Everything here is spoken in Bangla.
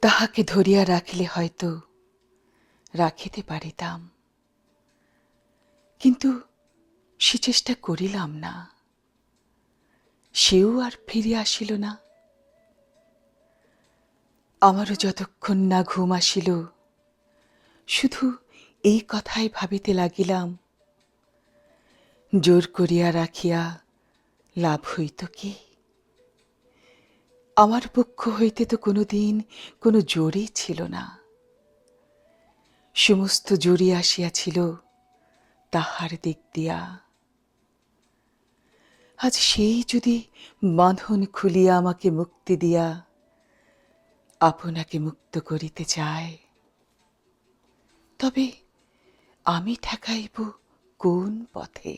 তাহাকে ধরিয়া রাখিলে হয়তো রাখিতে পারিতাম, কিন্তু সে চেষ্টা করিলাম না। সেও আর ফিরে আসিল না। আমারও যতক্ষণ না ঘুম আসিল, শুধু এই কথাই ভাবিতে লাগিলাম, জোর করিয়া রাখিয়া লাভ হইত কি? আমার পক্ষ হইতে তো কোনোদিন কোনো জোরই ছিল না। সমস্ত জোরই আসিয়াছিল তাহার দিক দিয়া। আজ সেই যদি বাঁধন খুলিয়া আমাকে মুক্তি দিয়া আপনাকে মুক্ত করিতে চায়, তবে আমি ঠেকাইব কোন পথে?